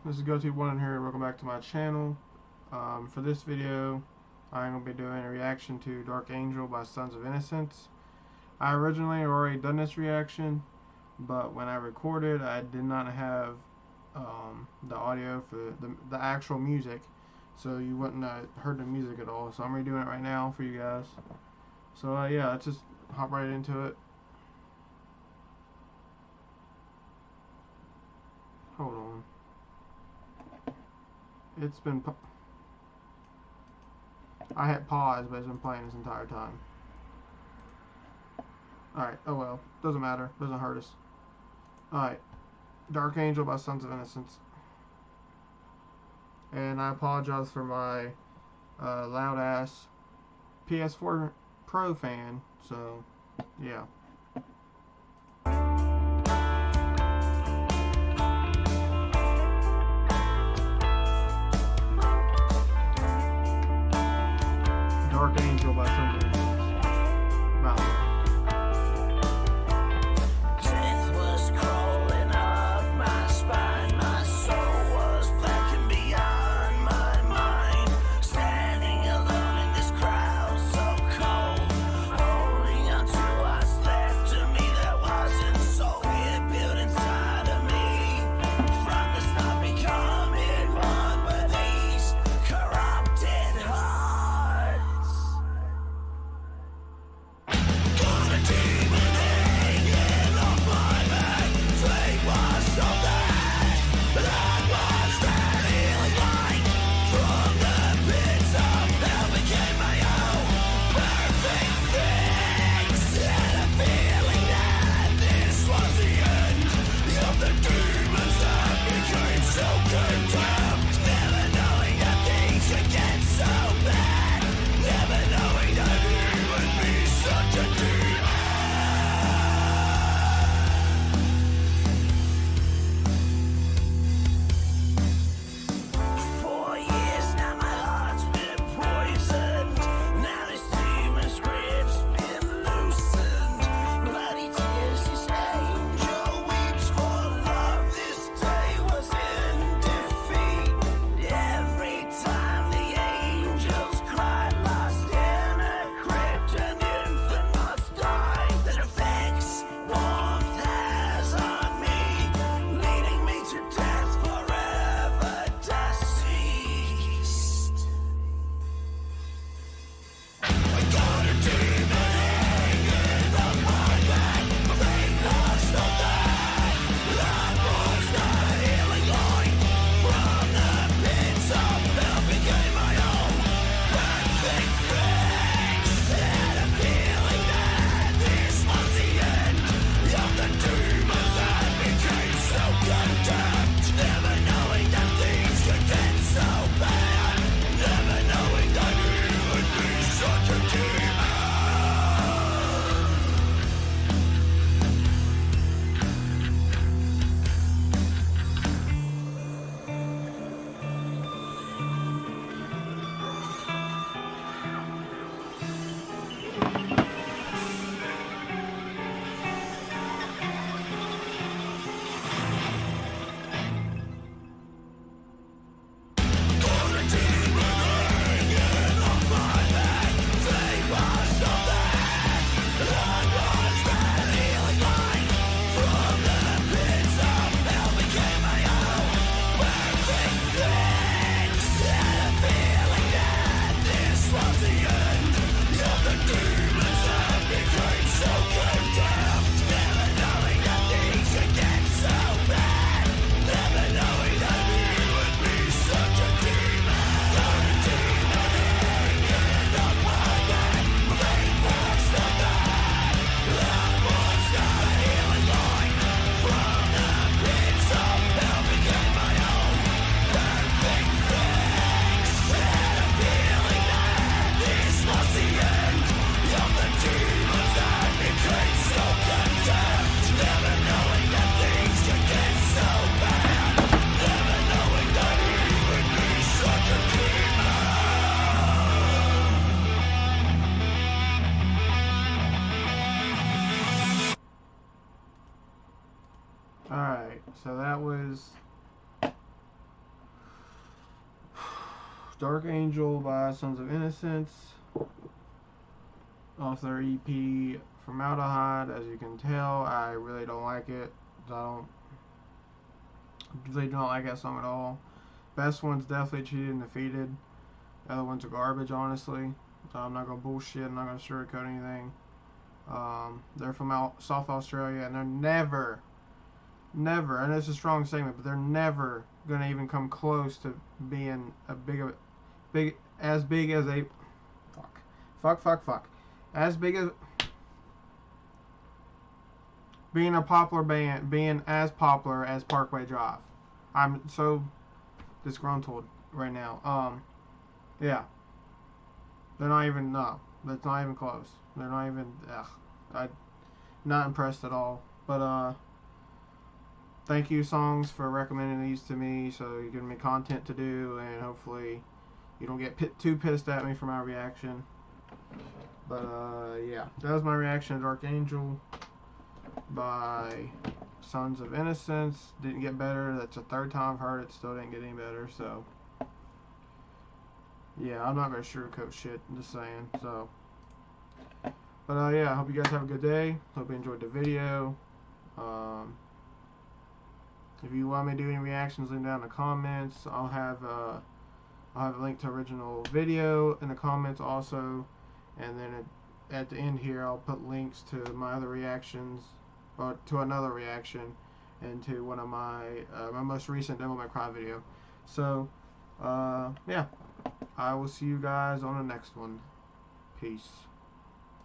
this is GoTube1 here. Welcome back to my channel. For this video, I'm going to be doing a reaction to Dark Angel by Sons of Innocence. I originally already done this reaction, but when I recorded, I did not have the audio for the actual music, so you wouldn't have heard the music at all. So I'm redoing it right now for you guys. So yeah, let's just hop right into it. Hold on. It's been... I hit pause, but it's been playing this entire time. Alright, oh well. Doesn't matter. Doesn't hurt us. Alright. Dark Angel by Sons of Innocence. And I apologize for my loud ass PS4 Pro fan. So, yeah. Dark Angel by Sons of Innocence. So that was Dark Angel by Sons of Innocence, off their EP Formaldehyde. As you can tell, I really don't like it. I really don't like that song at all. Best one's definitely Cheated and Defeated. The other ones are garbage, honestly. I'm not gonna bullshit. I'm not gonna sugarcoat anything. They're from South Australia, and they're never, and it's a strong statement, but they're never gonna even come close to being as big as a as big as being a popular band, being as popular as Parkway Drive. I'm so disgruntled right now. Yeah, they're not even, no, that's not even close. They're not even, I'm not impressed at all. But thank you, Songs, for recommending these to me, so you're giving me content to do, and hopefully you don't get too pissed at me for my reaction. But yeah, that was my reaction to Dark Angel by Sons of Innocence. Didn't get better. That's the third time I've heard it. Still didn't get any better. So yeah, I'm not gonna sugarcoat shit. I'm just saying. So, but yeah, I hope you guys have a good day. Hope you enjoyed the video. If you want me to do any reactions, leave them down in the comments. I'll have a link to original video in the comments also, and then at the end here I'll put links to my other reactions, or to another reaction, and to one of my most recent Devil May Cry video. So yeah, I will see you guys on the next one. Peace.